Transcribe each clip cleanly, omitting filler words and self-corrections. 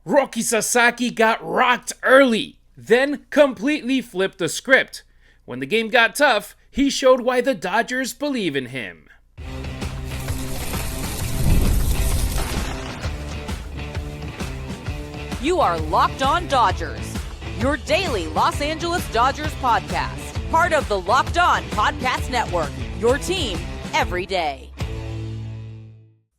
Roki Sasaki got rocked early, then completely flipped the script. When the game got tough, he showed why the Dodgers believe in him. You are Locked On Dodgers, your daily Los Angeles Dodgers podcast. Part of the Locked On Podcast Network, your team every day.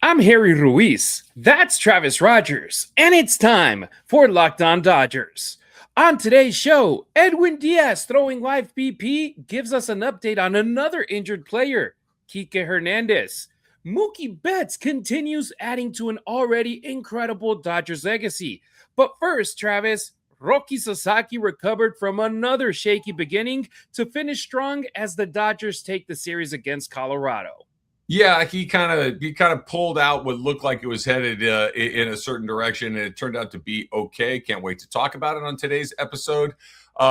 I'm Harry Ruiz, that's Travis Rodgers, and it's time for Locked On Dodgers. On today's show, Edwin Diaz throwing live BP gives us an update on another injured player, Kiké Hernandez. Mookie Betts continues adding to an already incredible Dodgers legacy. But first, Travis, Roki Sasaki recovered from another shaky beginning to finish strong as the Dodgers take the series against Colorado. Yeah, he kind of pulled out what looked like it was headed in a certain direction, and it turned out to be okay. Can't wait to talk about it on today's episode,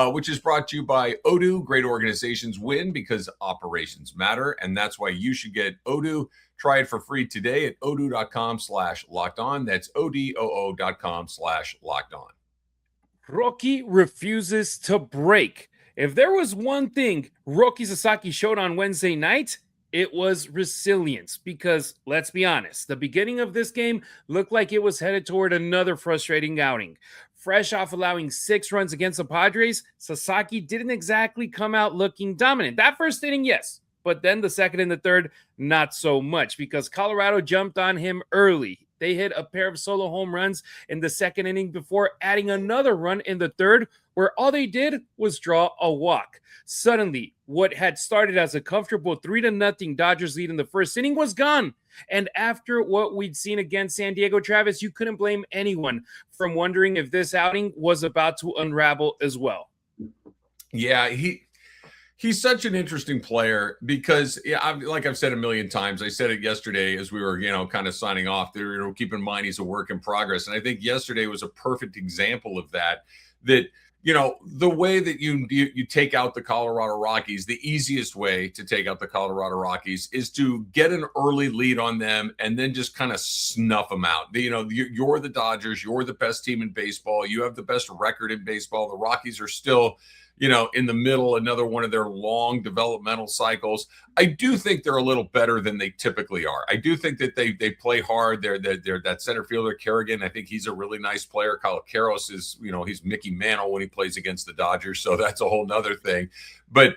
which is brought to you by Odoo. Great organizations win because operations matter, and that's why you should get Odoo. Try it for free today at odoo.com/lockedon. That's odoo.com/lockedon. Roki refuses to break. If there was one thing Roki Sasaki showed on Wednesday night, it was resilience, because let's be honest, the beginning of this game looked like it was headed toward another frustrating outing. Fresh off allowing 6 runs against the Padres, Sasaki didn't exactly come out looking dominant. That first inning, yes, but then the second and the third, not so much, because Colorado jumped on him early. They hit a pair of solo home runs in the second inning before adding another run in the third, where all they did was draw a walk. Suddenly, what had started as a comfortable 3-0 Dodgers lead in the first inning was gone. And after what we'd seen against San Diego, Travis, you couldn't blame anyone from wondering if this outing was about to unravel as well. Yeah, he's such an interesting player because, like I've said a million times, I said it yesterday as we were, kind of signing off there, keep in mind he's a work in progress. And I think yesterday was a perfect example of that, the way that you take out the Colorado Rockies, the easiest way to take out the Colorado Rockies is to get an early lead on them and then just kind of snuff them out. You're the Dodgers. You're the best team in baseball. You have the best record in baseball. The Rockies are still, in the middle, another one of their long developmental cycles. I do think they're a little better than they typically are. I do think that they play hard. They're that center fielder, Kerrigan. I think he's a really nice player. Kyle Karros is, he's Mickey Mantle when he plays against the Dodgers. So that's a whole nother thing. But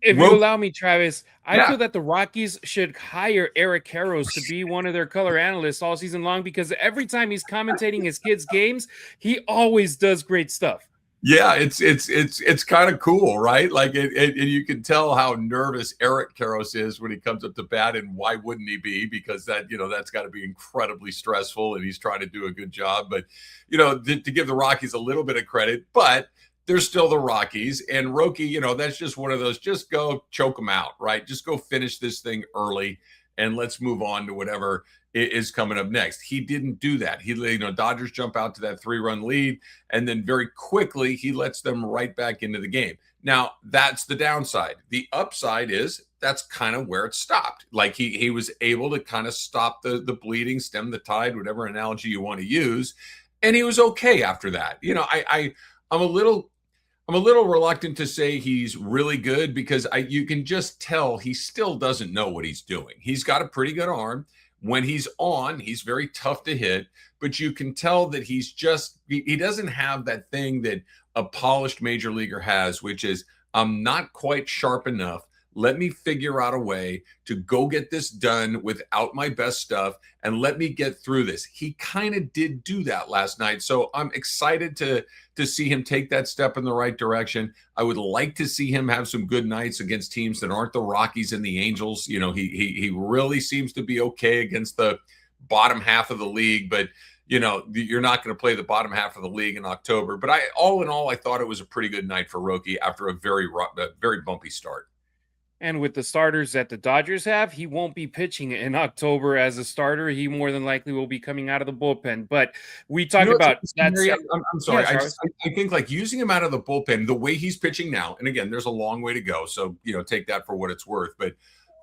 if you allow me, Travis, I feel that the Rockies should hire Eric Karros to be one of their color analysts all season long, because every time he's commentating his kids' games, he always does great stuff. Yeah, it's kind of cool, right? Like and you can tell how nervous Eric Karros is when he comes up to bat, and why wouldn't he be? Because that's got to be incredibly stressful, and he's trying to do a good job. But to give the Rockies a little bit of credit, but they're still the Rockies, and Roki, that's just one of those. Just go choke them out, right? Just go finish this thing early, and let's move on to whatever is coming up next. He didn't do that. Dodgers jump out to that 3-run lead, and then very quickly he lets them right back into the game. Now, that's the downside. The upside is that's kind of where it stopped. Like he was able to kind of stop the bleeding, stem the tide, whatever analogy you want to use, and he was okay after that. I'm a little reluctant to say he's really good, because you can just tell he still doesn't know what he's doing. He's got a pretty good arm. When he's on, he's very tough to hit, but you can tell that he doesn't have that thing that a polished major leaguer has, which is, I'm not quite sharp enough. Let me figure out a way to go get this done without my best stuff, and let me get through this. He kind of did do that last night. So I'm excited to see him take that step in the right direction. I would like to see him have some good nights against teams that aren't the Rockies and the Angels. He really seems to be okay against the bottom half of the league, but you're not going to play the bottom half of the league in October. But all in all, I thought it was a pretty good night for Roki after a very bumpy start. And with the starters that the Dodgers have, he won't be pitching in October as a starter. He more than likely will be coming out of the bullpen. But we talked about that. I'm sorry. Yeah, I think like using him out of the bullpen, the way he's pitching now, and again, there's a long way to go. So, take that for what it's worth. But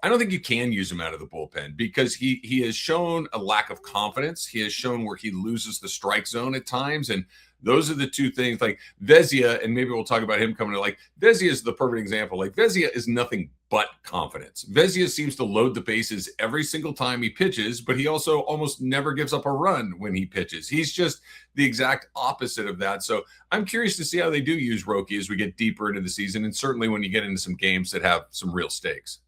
I don't think you can use him out of the bullpen because he has shown a lack of confidence. He has shown where he loses the strike zone at times. And those are the two things, like Vezina, and maybe we'll talk about him coming to, like, Vezina is the perfect example. Like, Vezina is nothing but confidence. Vezina seems to load the bases every single time he pitches, but he also almost never gives up a run when he pitches. He's just the exact opposite of that. So I'm curious to see how they do use Roki as we get deeper into the season, and certainly when you get into some games that have some real stakes.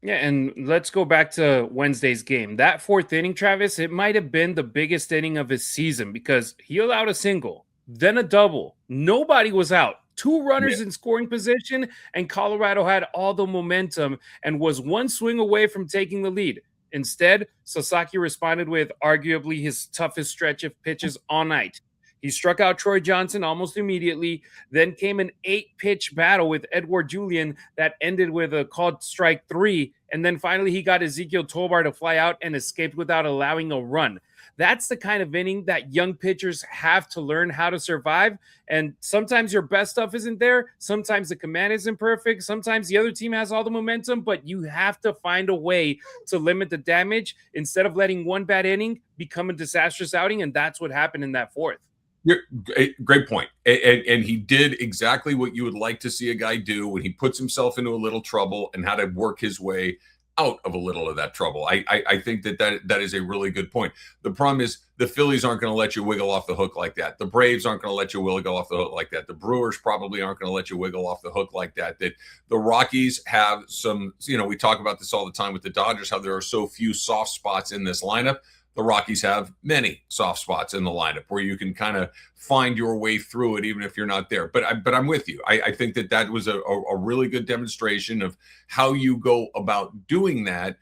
Yeah, and let's go back to Wednesday's game. That fourth inning, Travis, it might have been the biggest inning of his season because he allowed a single, then a double. Nobody was out. Two runners in scoring position, and Colorado had all the momentum and was one swing away from taking the lead. Instead, Sasaki responded with arguably his toughest stretch of pitches all night. He struck out Troy Johnson almost immediately. Then came an 8-pitch battle with Edouard Julien that ended with a called strike 3. And then finally he got Ezequiel Tovar to fly out and escaped without allowing a run. That's the kind of inning that young pitchers have to learn how to survive. And sometimes your best stuff isn't there. Sometimes the command isn't perfect. Sometimes the other team has all the momentum, but you have to find a way to limit the damage instead of letting one bad inning become a disastrous outing. And that's what happened in that fourth. Great point. And he did exactly what you would like to see a guy do when he puts himself into a little trouble and how to work his way out of a little of that trouble. I think that is a really good point. The problem is the Phillies aren't going to let you wiggle off the hook like that. The Braves aren't going to let you wiggle off the hook like that. The Brewers probably aren't going to let you wiggle off the hook like that. That the Rockies have some, we talk about this all the time with the Dodgers, how there are so few soft spots in this lineup. The Rockies have many soft spots in the lineup where you can kind of find your way through it, even if you're not there. But I'm with you. I think that was a really good demonstration of how you go about doing that.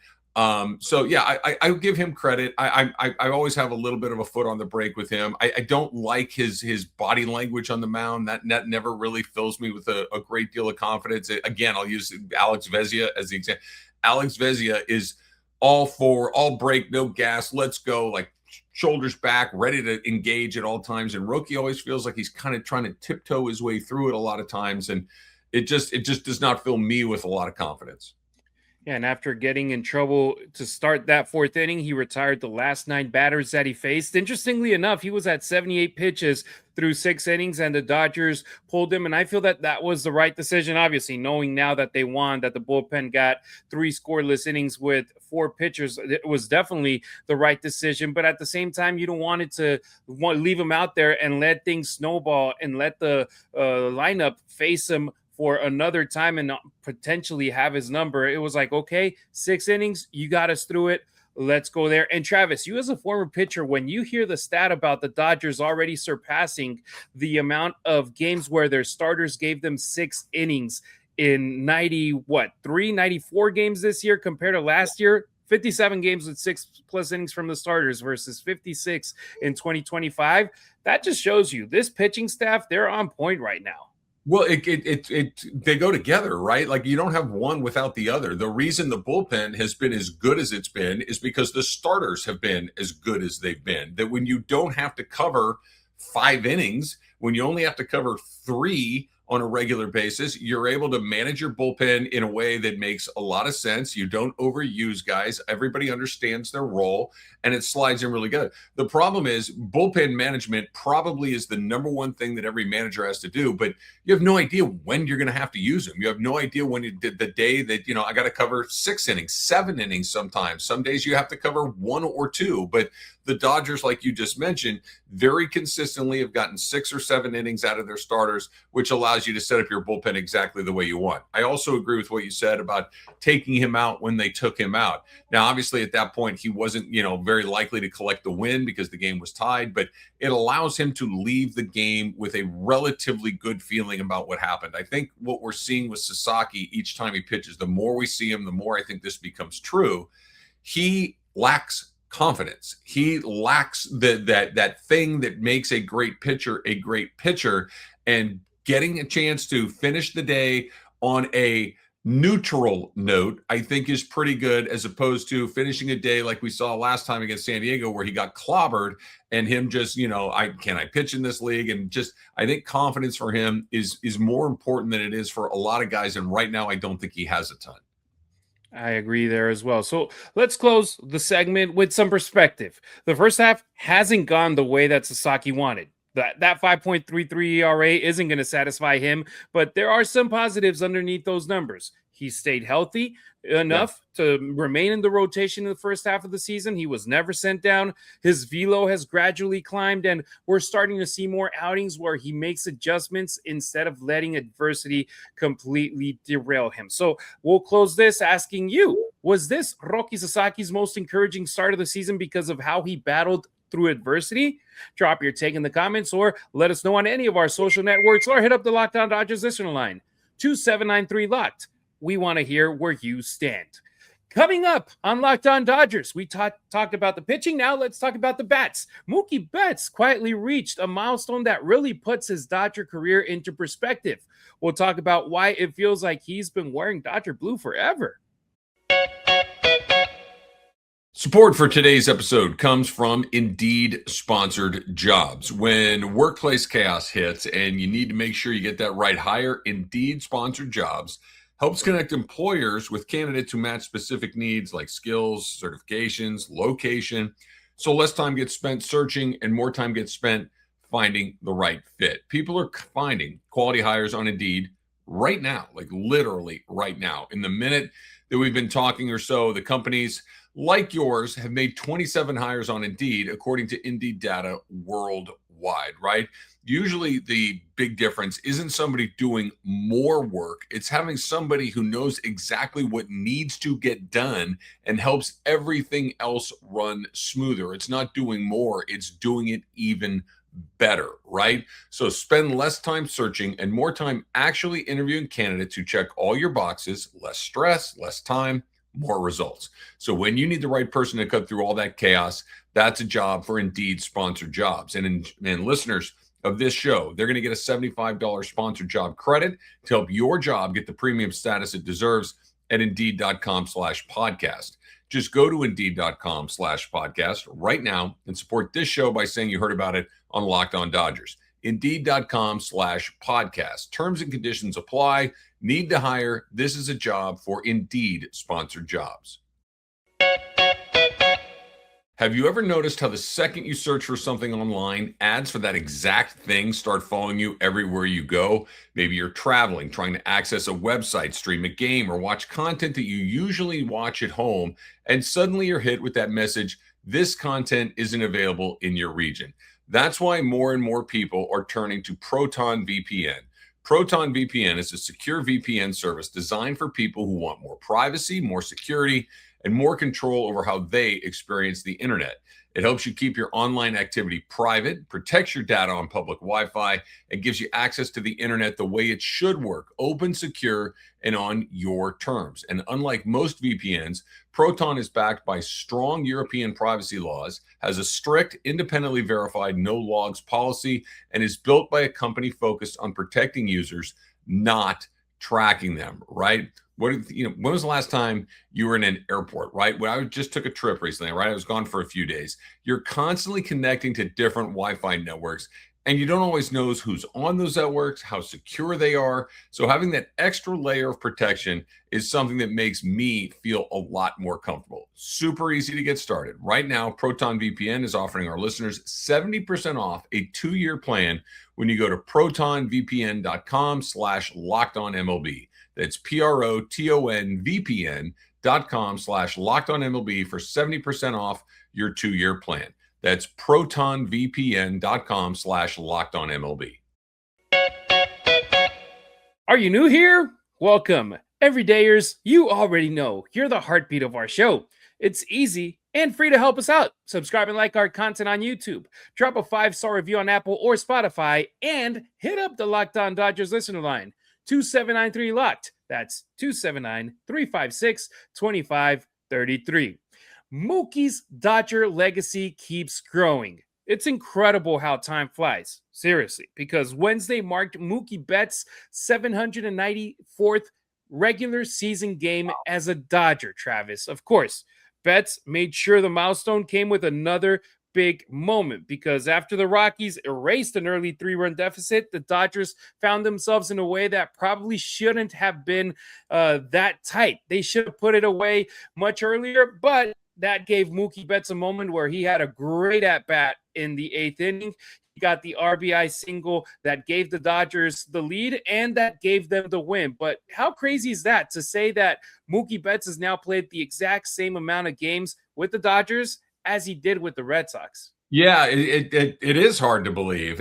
So yeah, I give him credit. I always have a little bit of a foot on the brake with him. I don't like his body language on the mound. That never really fills me with a great deal of confidence. Again, I'll use Alex Vezina as the example. Alex Vezina is all brake, no gas, let's go, like shoulders back, ready to engage at all times. And Roki always feels like he's kind of trying to tiptoe his way through it a lot of times. And it just does not fill me with a lot of confidence. Yeah, and after getting in trouble to start that fourth inning, he retired the last 9 batters that he faced. Interestingly enough, he was at 78 pitches through 6 innings, and the Dodgers pulled him. And I feel that was the right decision, obviously, knowing now that they won, that the bullpen got 3 scoreless innings with 4 pitchers. It was definitely the right decision. But at the same time, you don't want it to leave him out there and let things snowball and let the lineup face him for another time and potentially have his number. It was like, okay, 6 innings, you got us through it. Let's go there. And Travis, you as a former pitcher, when you hear the stat about the Dodgers already surpassing the amount of games where their starters gave them 6 innings in 94 games this year compared to last year, 57 games with 6+ innings from the starters versus 56 in 2025. That just shows you this pitching staff, they're on point right now. Well, they go together, right? Like you don't have one without the other. The reason the bullpen has been as good as it's been is because the starters have been as good as they've been. That when you don't have to cover 5 innings, when you only have to cover 3 on a regular basis, you're able to manage your bullpen in a way that makes a lot of sense. You don't overuse guys. Everybody understands their role, and it slides in really good. The problem is bullpen management probably is the number one thing that every manager has to do, but you have no idea when you're going to have to use them. You have no idea when you did the day that, I got to cover 6 innings, 7 innings sometimes. Some days you have to cover 1 or 2, but the Dodgers, like you just mentioned, very consistently have gotten 6 or 7 innings out of their starters, which allows you to set up your bullpen exactly the way you want. I also agree with what you said about taking him out when they took him out. Now, obviously, at that point, he wasn't, very likely to collect the win because the game was tied, but it allows him to leave the game with a relatively good feeling about what happened. I think what we're seeing with Sasaki each time he pitches, the more we see him, the more I think this becomes true. He lacks confidence. He lacks that thing that makes a great pitcher, and getting a chance to finish the day on a neutral note, I think is pretty good, as opposed to finishing a day like we saw last time against San Diego, where he got clobbered and him just, I pitch in this league? And just, I think confidence for him is more important than it is for a lot of guys. And right now, I don't think he has a ton. I agree there as well. So let's close the segment with some perspective. The first half hasn't gone the way that Sasaki wanted. That 5.33 ERA isn't going to satisfy him, but there are some positives underneath those numbers. He stayed healthy enough to remain in the rotation in the first half of the season. He was never sent down. His velo has gradually climbed, and we're starting to see more outings where he makes adjustments instead of letting adversity completely derail him. So we'll close this asking you, was this Roki Sasaki's most encouraging start of the season because of how he battled through adversity? Drop your take in the comments or let us know on any of our social networks or hit up the Locked On Dodgers listener line, 2793 Locked. We want to hear where you stand. Coming up on Locked On Dodgers, we talked about the pitching. Now let's talk about the bats. Mookie Betts quietly reached a milestone that really puts his Dodger career into perspective. We'll talk about why it feels like he's been wearing Dodger blue forever. Support for today's episode comes from Indeed sponsored jobs. When workplace chaos hits and you need to make sure you get that right hire, Indeed sponsored jobs helps connect employers with candidates who match specific needs like skills, certifications, location. So less time gets spent searching and more time gets spent finding the right fit. People are finding quality hires on Indeed right now, like literally right now. In the minute that we've been talking or so, the companies like yours have made 27 hires on Indeed, according to Indeed data worldwide, right? Usually the big difference isn't somebody doing more work. It's having somebody who knows exactly what needs to get done and helps everything else run smoother. It's not doing more, it's doing it even better, right? So spend less time searching and more time actually interviewing candidates who check all your boxes, less stress, less time, more results. So when you need the right person to cut through all that chaos, that's a job for Indeed sponsored jobs. And listeners of this show, they're going to get a $75 sponsored job credit to help your job get the premium status it deserves at Indeed.com/podcast. Just go to Indeed.com/podcast right now and support this show by saying you heard about it on Locked On Dodgers. Indeed.com/podcast. Terms and conditions apply. Need to hire? This is a job for Indeed sponsored jobs. Have you ever noticed how the second you search for something online, ads for that exact thing start following you everywhere you go? Maybe you're traveling, trying to access a website, stream a game, or watch content that you usually watch at home, and suddenly you're hit with that message, this content isn't available in your region. That's why more and more people are turning to Proton VPN. Proton VPN is a secure VPN service designed for people who want more privacy, more security, and more control over how they experience the internet. It helps you keep your online activity private, protects your data on public Wi-Fi, and gives you access to the internet the way it should work, open, secure, and on your terms. And unlike most VPNs, Proton is backed by strong European privacy laws, has a strict, independently verified no logs policy, and is built by a company focused on protecting users, not tracking them, right? When was the last time you were in an airport, right? When I just took a trip recently, right? I was gone for a few days. You're constantly connecting to different Wi-Fi networks, and you don't always know who's on those networks, how secure they are. So having that extra layer of protection is something that makes me feel a lot more comfortable. Super easy to get started. Right now, Proton VPN is offering our listeners 70% off a 2-year plan when you go to protonvpn.com/lockedonmlb. That's protonvpn.com/lockedonmlb for 70% off your 2-year plan. That's protonvpn.com/lockedonmlb. Are you new here? Welcome. Everydayers, you already know you're the heartbeat of our show. It's easy and free to help us out. Subscribe and like our content on YouTube. Drop a 5-star review on Apple or Spotify and hit up the Locked On Dodgers listener line, 2793 Locked. That's 279-356-2533. Mookie's Dodger legacy keeps growing. It's incredible how time flies, seriously, because Wednesday marked Mookie Betts' 794th regular season game as a Dodger, Travis. Of course, Betts made sure the milestone came with another big moment, because after the Rockies erased an early 3-run deficit, the Dodgers found themselves in a way that probably shouldn't have been that tight. They should have put it away much earlier, but that gave Mookie Betts a moment where he had a great at-bat in the 8th inning. He got the RBI single that gave the Dodgers the lead and that gave them the win. But how crazy is that to say that Mookie Betts has now played the exact same amount of games with the Dodgers as he did with the Red Sox? Yeah, it is hard to believe.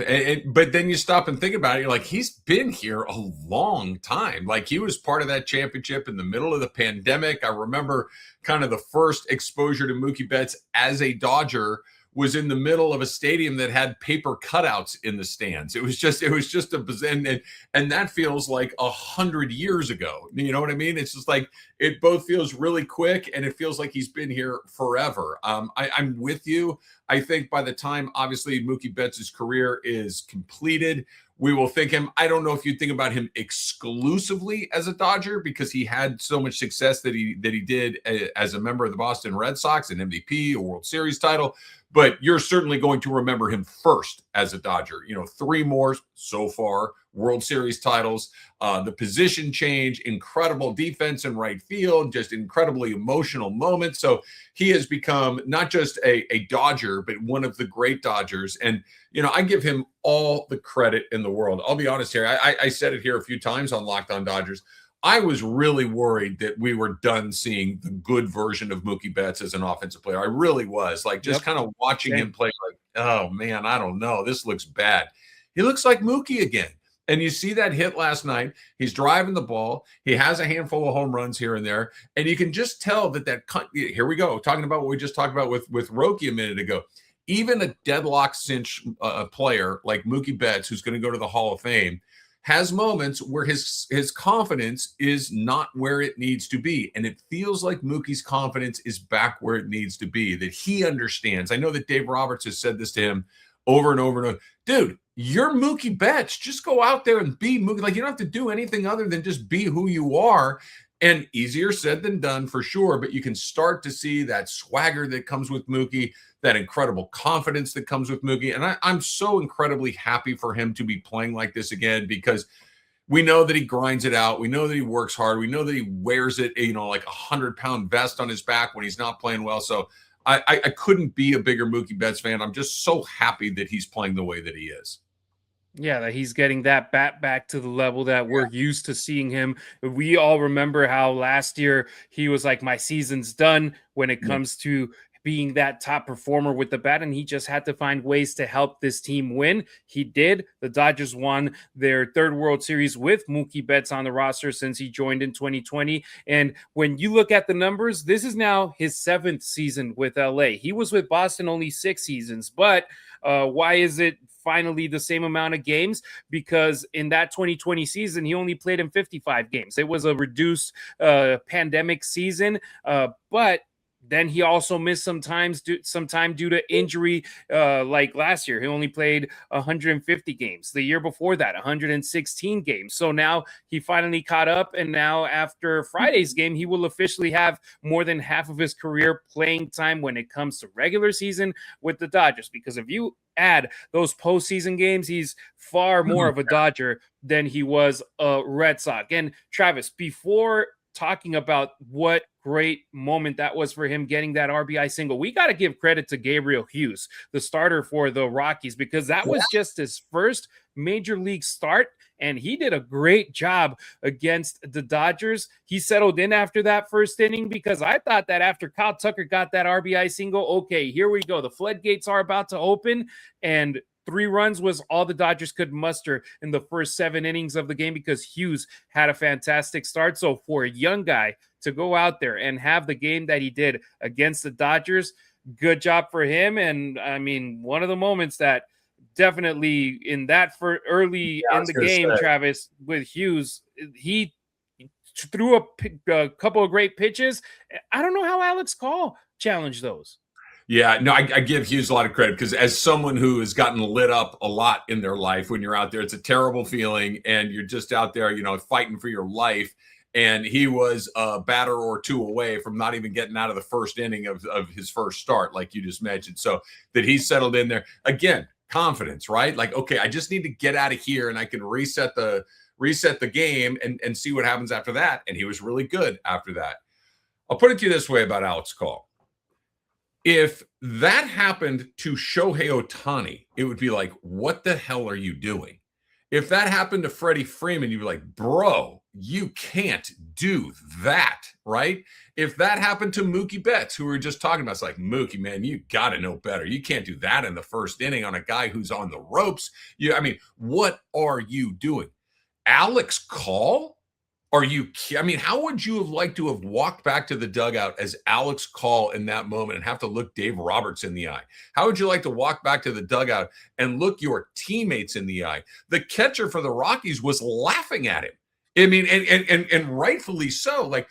But then you stop and think about it. You're like, he's been here a long time. Like, he was part of that championship in the middle of the pandemic. I remember kind of the first exposure to Mookie Betts as a Dodger was in the middle of a stadium that had paper cutouts in the stands. It was just and that feels like 100 years ago. You know what I mean? It's just like, it both feels really quick and it feels like he's been here forever. I'm with you. I think by the time, obviously, Mookie Betts' career is completed, we will think him. I don't know if you think about him exclusively as a Dodger, because he had so much success that he did as a member of the Boston Red Sox, an MVP, a World Series title. But you're certainly going to remember him first as a Dodger. 3 more so far, World Series titles, the position change, incredible defense in right field, just incredibly emotional moments. So he has become not just a Dodger, but one of the great Dodgers. And, I give him all the credit in the world. I'll be honest here. I said it here a few times on Locked On Dodgers. I was really worried that we were done seeing the good version of Mookie Betts as an offensive player. I really was. Like, just kind of watching him play, like, oh, man, I don't know. This looks bad. He looks like Mookie again. And you see that hit last night. He's driving the ball. He has a handful of home runs here and there. And you can just tell that here we go, talking about what we just talked about with Roki a minute ago. Even a deadlock cinch player like Mookie Betts, who's going to go to the Hall of Fame, has moments where his confidence is not where it needs to be. And it feels like Mookie's confidence is back where it needs to be, that he understands. I know that Dave Roberts has said this to him over and over and over. Dude, you're Mookie Betts. Just go out there and be Mookie. Like, you don't have to do anything other than just be who you are. And easier said than done, for sure. But you can start to see that swagger that comes with Mookie, that incredible confidence that comes with Mookie. And I'm so incredibly happy for him to be playing like this again, because we know that he grinds it out. We know that he works hard. We know that he wears it, like a 100-pound vest on his back when he's not playing well. So I couldn't be a bigger Mookie Betts fan. I'm just so happy that he's playing the way that he is. Yeah, that he's getting that bat back to the level that we're used to seeing him. We all remember how last year he was like, my season's done when it comes to being that top performer with the bat, and he just had to find ways to help this team win. He did. The Dodgers won their 3rd World Series with Mookie Betts on the roster since he joined in 2020. And when you look at the numbers, this is now his 7th season with LA. He was with Boston only 6 seasons, but why is it finally the same amount of games? Because in that 2020 season, he only played in 55 games. It was a reduced pandemic season, but then he also missed some time due to injury. Like last year, he only played 150 games. The year before that, 116 games. So now he finally caught up. And now after Friday's game, he will officially have more than half of his career playing time when it comes to regular season with the Dodgers. Because if you add those postseason games, he's far more of a Dodger than he was a Red Sox. And Travis, before talking about what great moment that was for him getting that RBI single, we got to give credit to Gabriel Hughes, the starter for the Rockies, because that was just his first major league start, and he did a great job against the Dodgers. He settled in after that first inning, because I thought that after Kyle Tucker got that RBI single, okay, here we go. The floodgates are about to open, and 3 runs was all the Dodgers could muster in the first 7 innings of the game, because Hughes had a fantastic start. So for a young guy to go out there and have the game that he did against the Dodgers, good job for him. And I mean, one of the moments that definitely in that for early in the game, Travis, with Hughes, he threw a couple of great pitches. I don't know how Alex Call challenged those. Yeah, no, I give Hughes a lot of credit, because as someone who has gotten lit up a lot in their life, when you're out there, it's a terrible feeling, and you're just out there, fighting for your life. and he was a batter or two away from not even getting out of the first inning of his first start, like you just mentioned. So that he settled in there again, confidence, right? Like, okay, I just need to get out of here and I can reset the game and see what happens after that. And he was really good after that. I'll put it to you this way about Alex Call. If that happened to Shohei Ohtani, it would be like, what the hell are you doing? If that happened to Freddie Freeman, you'd be like, bro, you can't do that, right? If that happened to Mookie Betts, who we were just talking about, it's like, Mookie, man, you got to know better. You can't do that in the first inning on a guy who's on the ropes. What are you doing? Alex Call? How would you have liked to have walked back to the dugout as Alex Call in that moment and have to look Dave Roberts in the eye? How would you like to walk back to the dugout and look your teammates in the eye? The catcher for the Rockies was laughing at him. And rightfully so. Like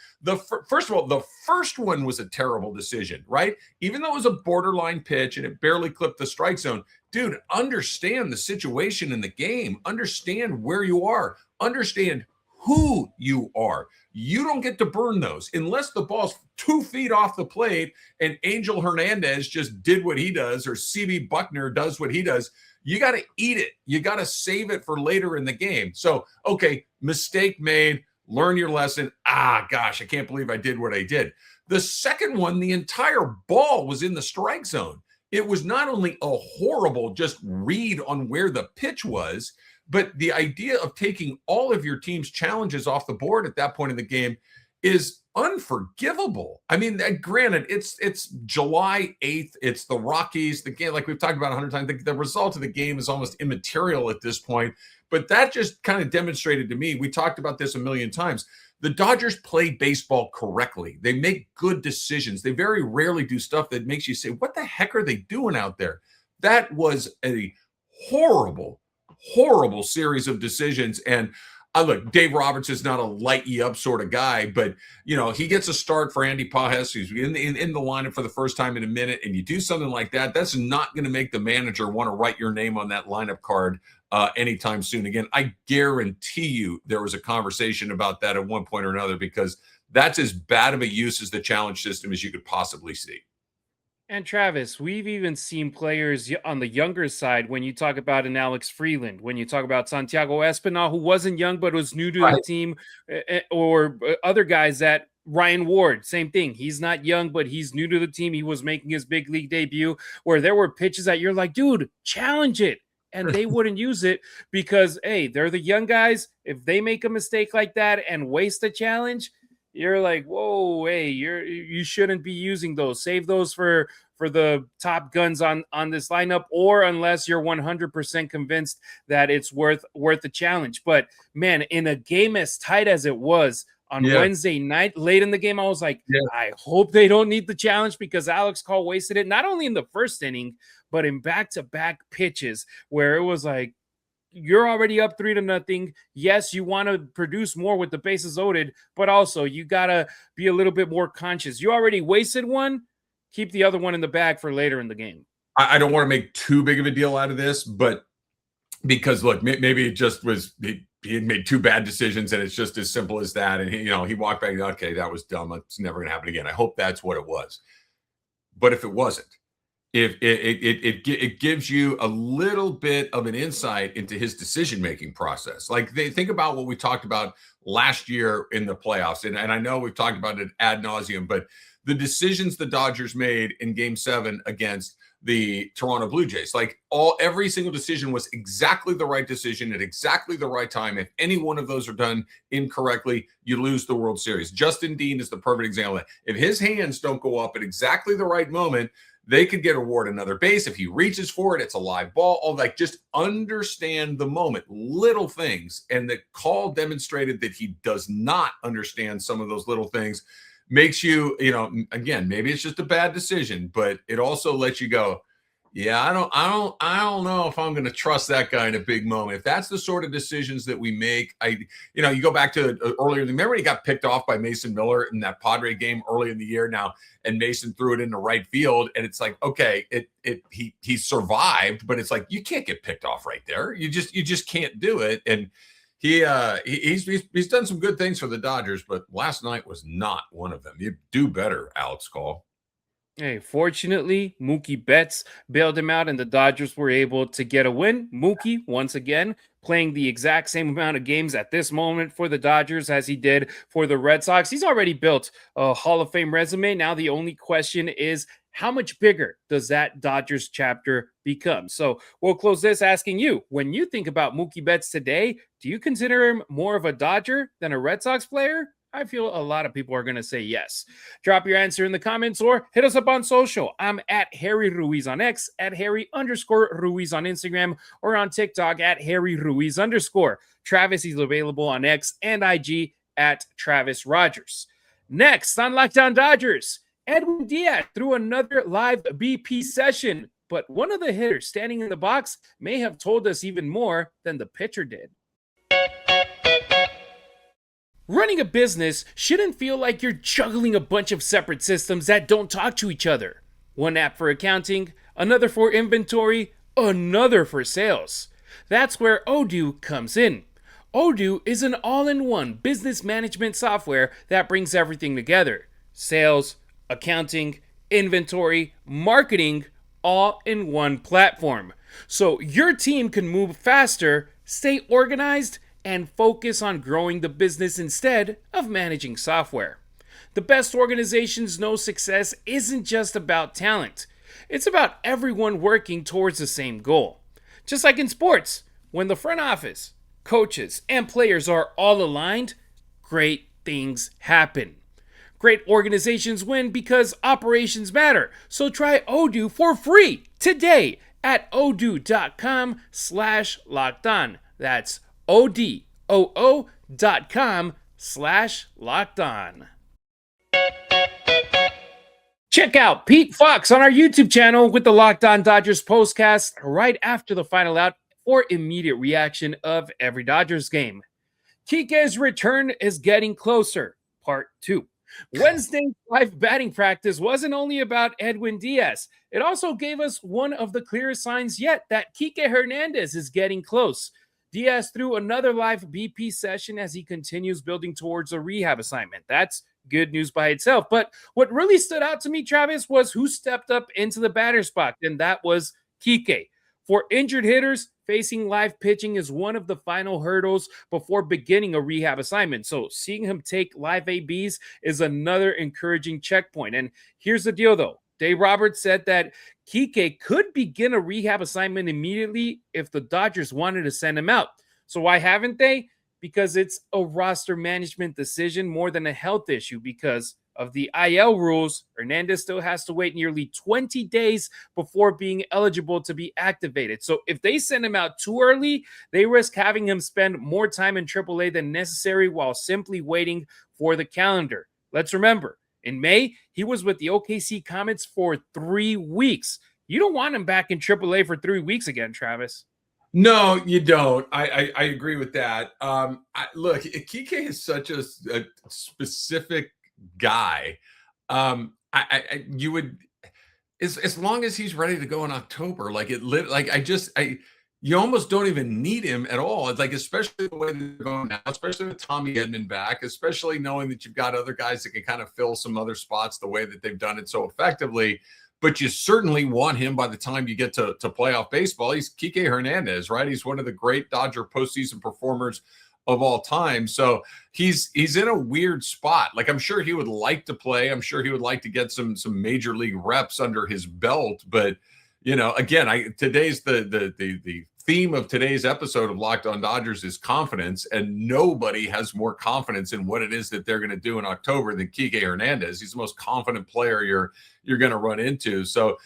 first of all, the first one was a terrible decision, right? Even though it was a borderline pitch and it barely clipped the strike zone, dude, understand the situation in the game. Understand where you are. Understand who you are. You don't get to burn those unless the ball's 2 feet off the plate and Angel Hernandez just did what he does or CB Buckner does what he does. You got to eat it. You got to save it for later in the game. So, okay, mistake made, learn your lesson. Gosh, I can't believe I did what I did. The second one, the entire ball was in the strike zone. It was not only a horrible just read on where the pitch was, but the idea of taking all of your team's challenges off the board at that point in the game is unforgivable. I mean, granted, it's July 8th. It's the Rockies. The game, like we've talked about 100 times, the result of the game is almost immaterial at this point. But that just kind of demonstrated to me, we talked about this a million times, the Dodgers play baseball correctly. They make good decisions. They very rarely do stuff that makes you say, what the heck are they doing out there? That was a horrible series of decisions. And look, Dave Roberts is not a light you up sort of guy, but he gets a start for Andy Pages, who's in the lineup for the first time in a minute, and you do something like that, that's not going to make the manager want to write your name on that lineup card anytime soon. Again, I guarantee you there was a conversation about that at one point or another, because that's as bad of a use as the challenge system as you could possibly see. And Travis, we've even seen players on the younger side when you talk about an Alex Freeland, when you talk about Santiago Espinal, who wasn't young but was new to the team, or other guys that Ryan Ward, same thing. He's not young, but he's new to the team. He was making his big league debut, where there were pitches that you're like, dude, challenge it. And they wouldn't use it because, hey, they're the young guys. If they make a mistake like that and waste a challenge, you're like, whoa, hey, you shouldn't be using those. Save those for the top guns on this lineup, or unless you're 100% convinced that it's worth the challenge. But man, in a game as tight as it was on Wednesday night, late in the game, I was like, I hope they don't need the challenge, because Alex Call wasted it not only in the first inning, but in back-to-back pitches where it was like, you're already up 3-0. Yes, you want to produce more with the bases loaded, but also you got to be a little bit more conscious. You already wasted one, keep the other one in the bag for later in the game. I don't want to make too big of a deal out of this, but because look, maybe it just was he had made 2 bad decisions and it's just as simple as that. And he walked back, okay, that was dumb. It's never going to happen again. I hope that's what it was. But if it wasn't, if it gives you a little bit of an insight into his decision-making process. Like, think about what we talked about last year in the playoffs. And I know we've talked about it ad nauseum, but the decisions the Dodgers made in Game 7 against the Toronto Blue Jays, like every single decision was exactly the right decision at exactly the right time. If any one of those are done incorrectly, you lose the World Series. Justin Dean is the perfect example. If his hands don't go up at exactly the right moment, they could get awarded another base. If he reaches for it, it's a live ball. All that, just understand the moment, little things. And the call demonstrated that he does not understand some of those little things. Makes you, again, maybe it's just a bad decision, but it also lets you go, yeah, I don't know if I'm going to trust that guy in a big moment. If that's the sort of decisions that we make, you go back to earlier. Remember when he got picked off by Mason Miller in that Padre game early in the year now, and Mason threw it into right field, and it's like, okay, he survived, but it's like, you can't get picked off right there. You just can't do it. And he's done some good things for the Dodgers, but last night was not one of them. You do better, Alex Call. Hey, fortunately, Mookie Betts bailed him out, and the Dodgers were able to get a win. Mookie, once again, playing the exact same amount of games at this moment for the Dodgers as he did for the Red Sox. He's already built a Hall of Fame resume. Now the only question is, how much bigger does that Dodgers chapter become? So we'll close this asking you, when you think about Mookie Betts today, do you consider him more of a Dodger than a Red Sox player? I feel a lot of people are going to say yes. Drop your answer in the comments or hit us up on social. I'm at Harry Ruiz on X, at Harry_Ruiz on Instagram, or on TikTok at Harry Ruiz _. Travis is available on X and IG at Travis Rodgers. Next on Lockdown Dodgers, Edwin Diaz threw another live BP session, but one of the hitters standing in the box may have told us even more than the pitcher did. Running a business shouldn't feel like you're juggling a bunch of separate systems that don't talk to each other. One app for accounting, another for inventory, another for sales. That's where Odoo comes in. Odoo is an all-in-one business management software that brings everything together. Sales, accounting, inventory, marketing, all in one platform. So your team can move faster, stay organized, and focus on growing the business instead of managing software. The best organizations know success isn't just about talent. It's about everyone working towards the same goal. Just like in sports, when the front office, coaches, and players are all aligned, great things happen. Great organizations win because operations matter. So try Odoo for free today at odoo.com/lockedon. That's odoo.com/lockedon. Check out Pete Fox on our YouTube channel with the Locked On Dodgers postcast right after the final out for immediate reaction of every Dodgers game. Kiké's return is getting closer, part 2. Wednesday's live batting practice wasn't only about Edwin Diaz. It also gave us one of the clearest signs yet that Kiké Hernandez is getting close. Diaz threw another live BP session as he continues building towards a rehab assignment. That's good news by itself. But what really stood out to me, Travis, was who stepped up into the batter's spot, and that was Kiké. For injured hitters, facing live pitching is one of the final hurdles before beginning a rehab assignment. So seeing him take live ABs is another encouraging checkpoint. And here's the deal, though. Dave Roberts said that Kiké could begin a rehab assignment immediately if the Dodgers wanted to send him out. So why haven't they? Because it's a roster management decision more than a health issue. Because of the IL rules, Hernandez still has to wait nearly 20 days before being eligible to be activated. So if they send him out too early, they risk having him spend more time in AAA than necessary while simply waiting for the calendar. Let's remember, in May, he was with the OKC Comets for 3 weeks. You don't want him back in AAA for 3 weeks again, Travis. No, you don't. I agree with that. Look, Kiké is such a specific guy. You would, as long as he's ready to go in October, you almost don't even need him at all. It's like, especially the way they're going now, especially with Tommy Edman back, especially knowing that you've got other guys that can kind of fill some other spots the way that they've done it so effectively. But you certainly want him by the time you get to playoff baseball. He's Kiké Hernandez, right? He's one of the great Dodger postseason performers of all time. So he's in a weird spot. Like, I'm sure he would like to play. I'm sure he would like to get some major league reps under his belt. But, you know, again, today's the theme of today's episode of Locked On Dodgers is confidence, and nobody has more confidence in what it is that they're going to do in October than Kiké Hernandez. He's the most confident player you're going to run into. So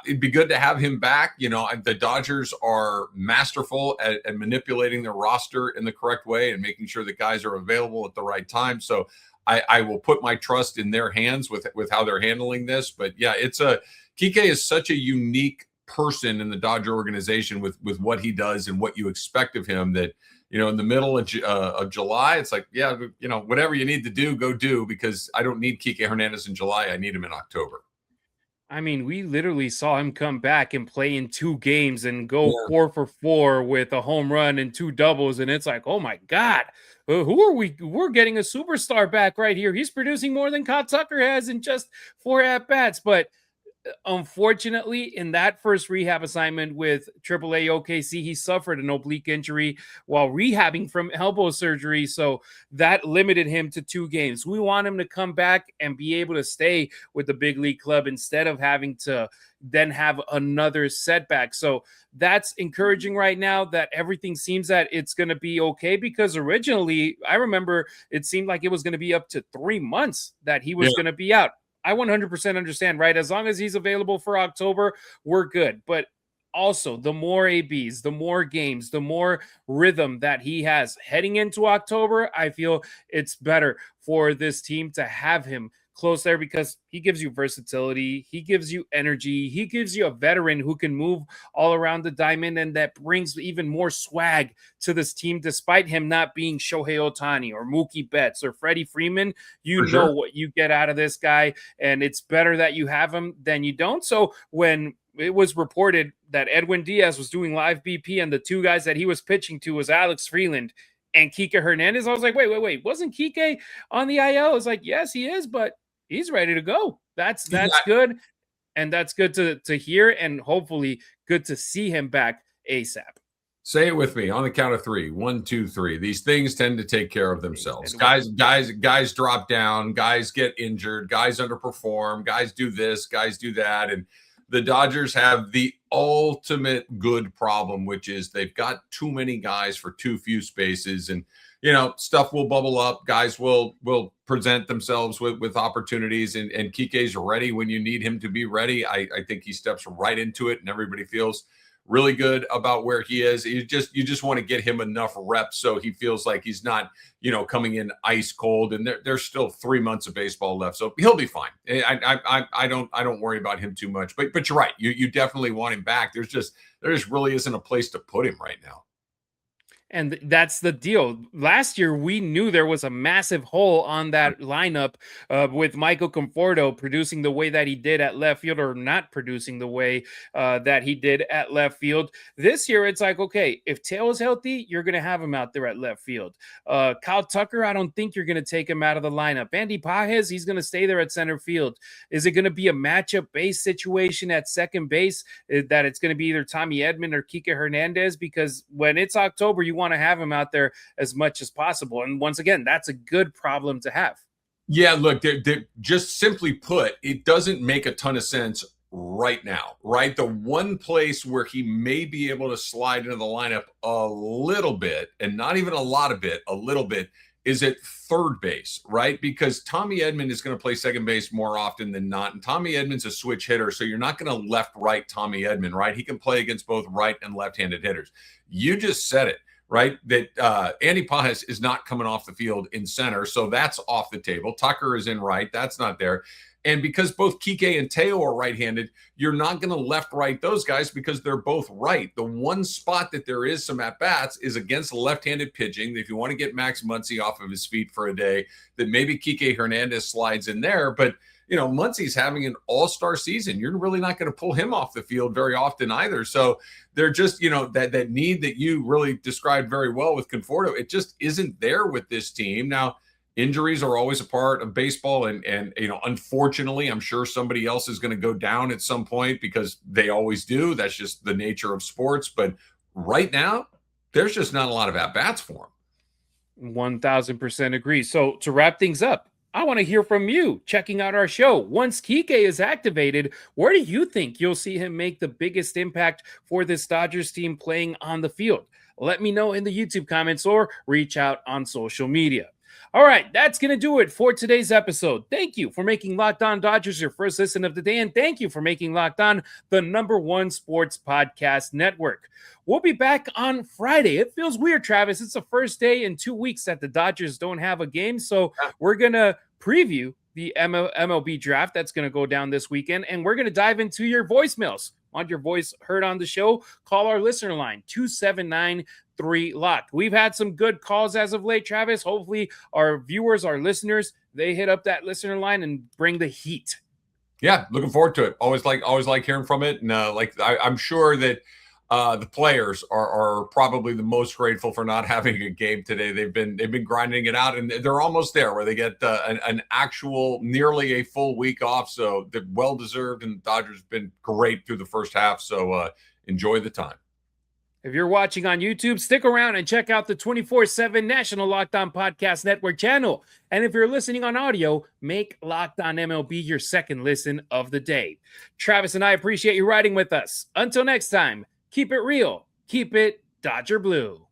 it'd be good to have him back. You know, the Dodgers are masterful at manipulating their roster in the correct way and making sure that guys are available at the right time. So I will put my trust in their hands with how they're handling this. But yeah, Kiké is such a unique person in the Dodger organization with what he does and what you expect of him, that, you know, in the middle of July, it's like, yeah, you know, whatever you need to do, go do, because I don't need Kiké Hernandez in July. I need him in October. I mean, we literally saw him come back and play in 2 games and go 4 for 4 with a home run and 2 doubles. And it's like, oh my God, who are we? We're getting a superstar back right here. He's producing more than Kyle Tucker has in just 4 at-bats. But unfortunately, in that first rehab assignment with AAA OKC, he suffered an oblique injury while rehabbing from elbow surgery. So that limited him to 2 games. We want him to come back and be able to stay with the big league club instead of having to then have another setback. So that's encouraging right now that everything seems that it's going to be okay, because originally I remember it seemed like it was going to be up to 3 months that he was going to be out. I 100% understand, right? As long as he's available for October, we're good. But also, the more ABs, the more games, the more rhythm that he has heading into October, I feel it's better for this team to have him close there, because he gives you versatility, he gives you energy, he gives you a veteran who can move all around the diamond, and that brings even more swag to this team, despite him not being Shohei Ohtani or Mookie Betts or Freddie Freeman. You know what you get out of this guy, and it's better that you have him than you don't. So when it was reported that Edwin Diaz was doing live BP and the 2 guys that he was pitching to was Alex Freeland and Kiké Hernandez, I was like, wait, wasn't Kiké on the IL? I was like, yes, he is, but he's ready to go. That's good. And that's good to hear, and hopefully good to see him back ASAP. Say it with me on the count of 3. 1, 2, 3. These things tend to take care of themselves. Guys drop down, guys get injured, guys underperform, guys do this, guys do that. And the Dodgers have the ultimate good problem, which is they've got too many guys for too few spaces. And stuff will bubble up. Guys will present themselves with opportunities, and Kiké's ready when you need him to be ready. I think he steps right into it, and everybody feels really good about where he is. You just want to get him enough reps so he feels like he's not, coming in ice cold. And there's still 3 months of baseball left, so he'll be fine. I don't worry about him too much. But you're right. You definitely want him back. There just really isn't a place to put him right now. And that's the deal. Last year, we knew there was a massive hole on that lineup with Michael Conforto producing the way that he did at left field, or not producing the way that he did at left field. This year, it's like, okay, if Teo is healthy, you're going to have him out there at left field. Kyle Tucker, I don't think you're going to take him out of the lineup. Andy Pages, he's going to stay there at center field. Is it going to be a matchup-based situation at second base, that it's going to be either Tommy Edman or Kiké Hernandez? Because when it's October, you want to have him out there as much as possible. And once again, that's a good problem to have. Yeah, look, they're just simply put, it doesn't make a ton of sense right now, right? The one place where he may be able to slide into the lineup a little bit, and not even a lot of it, a little bit, is at third base, right? Because Tommy Edman is going to play second base more often than not. And Tommy Edman's a switch hitter, so you're not going to left-right Tommy Edman, right? He can play against both right and left-handed hitters. You just said it, right? That Andy Pages is not coming off the field in center, so that's off the table. Tucker is in right. That's not there. And because both Kiké and Teo are right-handed, you're not going to left-right those guys because they're both right. The one spot that there is some at-bats is against left-handed pitching. If you want to get Max Muncy off of his feet for a day, then maybe Kiké Hernandez slides in there. But, Muncy's having an all-star season. You're really not going to pull him off the field very often either. So they're just, that need that you really described very well with Conforto, it just isn't there with this team. Now, injuries are always a part of baseball. And unfortunately, I'm sure somebody else is going to go down at some point because they always do. That's just the nature of sports. But right now, there's just not a lot of at-bats for him. 1000% agree. So to wrap things up, I want to hear from you checking out our show. Once Kiké is activated, where do you think you'll see him make the biggest impact for this Dodgers team playing on the field? Let me know in the YouTube comments or reach out on social media. All right, that's going to do it for today's episode. Thank you for making Locked On Dodgers your first listen of the day, and thank you for making Locked On the #1 sports podcast network. We'll be back on Friday. It feels weird, Travis. It's the first day in 2 weeks that the Dodgers don't have a game, so we're going to preview the MLB draft that's going to go down this weekend, and we're going to dive into your voicemails. Want your voice heard on the show? Call our listener line, 279-3-LOCKED. We've had some good calls as of late, Travis. Hopefully our viewers, our listeners, they hit up that listener line and bring the heat. Yeah, looking forward to it. Always like hearing from it, and I'm sure that the players are probably the most grateful for not having a game today. They've been grinding it out, and they're almost there where they get an actual nearly a full week off. So they're well deserved, and the Dodgers have been great through the first half. So enjoy the time. If you're watching on YouTube, stick around and check out the 24/7 National Locked On Podcast Network channel. And if you're listening on audio, make Locked On MLB your second listen of the day. Travis and I appreciate you riding with us. Until next time, keep it real, keep it Dodger Blue.